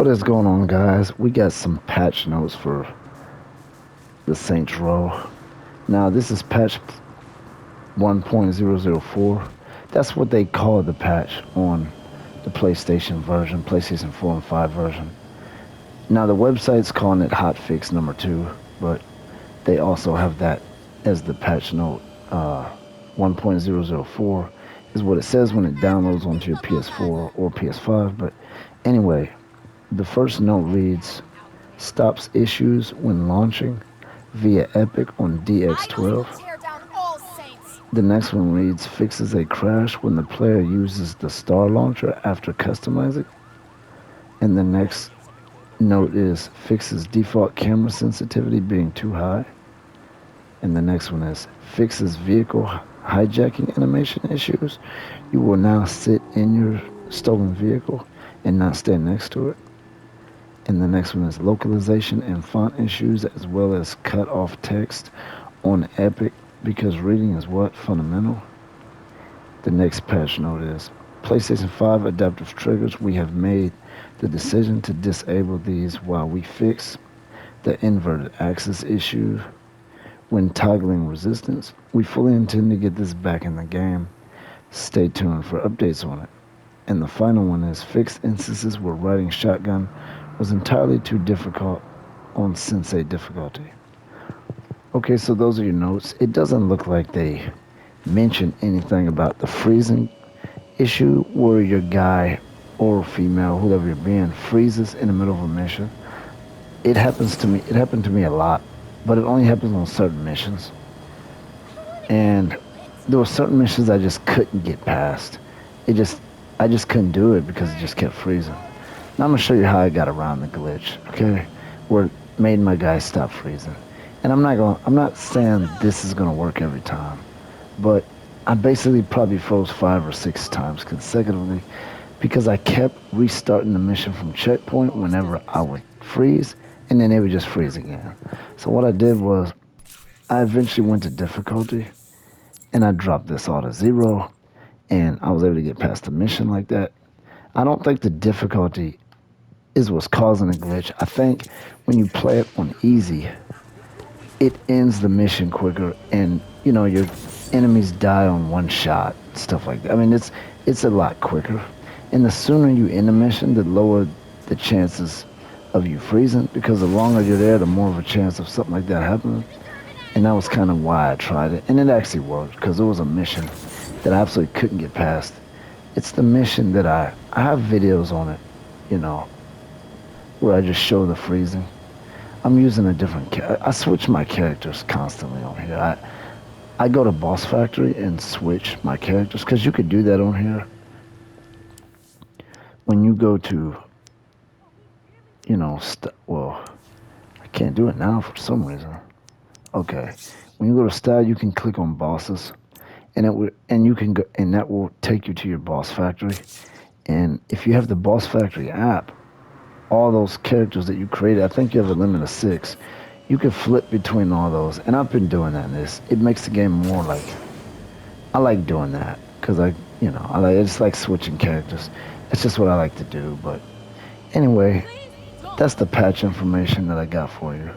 What is going on, guys? We got some patch notes for the Saints Row. Now, this is patch 1.004. That's what they call the patch on the PlayStation version, PlayStation 4 and 5 version. Now, the website's calling it hotfix number 2, but they also have that as the patch note. 1.004 is what it says when it downloads onto your PS4 or PS5. But anyway, the first note reads, stops issues when launching via Epic on DX12. The next one reads, fixes a crash when the player uses the Star Launcher after customizing. And the next note is, fixes default camera sensitivity being too high. And the next one is, fixes vehicle hijacking animation issues. You will now sit in your stolen vehicle and not stand next to it. And the next one is localization and font issues, as well as cut off text on Epic because reading is what? Fundamental. The next patch note is PlayStation 5 adaptive triggers. We have made the decision to disable these while we fix the inverted axis issue when toggling resistance. We fully intend to get this back in the game. Stay tuned for updates on it. And the final one is fixed instances where riding shotgun was entirely too difficult on Sensei difficulty. Okay, so those are your notes. It doesn't look like they mention anything about the freezing issue where your guy or female, whoever you're being, freezes in the middle of a mission. It happens to me. It happened to me a lot, but it only happens on certain missions. And there were certain missions I just couldn't get past. I just couldn't do it because it just kept freezing. Now I'm gonna show you how I got around the glitch, okay? Where it made my guy stop freezing. And I'm not saying this is gonna work every time, but I basically probably froze 5 or 6 times consecutively because I kept restarting the mission from checkpoint whenever I would freeze, and then it would just freeze again. So what I did was I eventually went to difficulty and I dropped this all to 0, and I was able to get past the mission like that. I don't think the difficulty is what's causing the glitch. I think when you play it on easy, it ends the mission quicker, and your enemies die on one shot, stuff like that. I mean, it's a lot quicker, and the sooner you end the mission, the lower the chances of you freezing, because the longer you're there, the more of a chance of something like that happening. And that was kind of why I tried it, and it actually worked because it was a mission that I absolutely couldn't get past. It's the mission that I have videos on it, where I just show the freezing. I'm using a different I switch my characters constantly on here. I go to Boss Factory and switch my characters, because you could do that on here. When you go to, well, I can't do it now for some reason. Okay, when you go to style, you can click on bosses, and you can go, and that will take you to your Boss Factory. And if you have the Boss Factory app, all those characters that you created, I think you have a limit of 6. You can flip between all those, and I've been doing that in this. It makes the game more like, I like doing that, because I just like switching characters. It's just what I like to do. But anyway, that's the patch information that I got for you.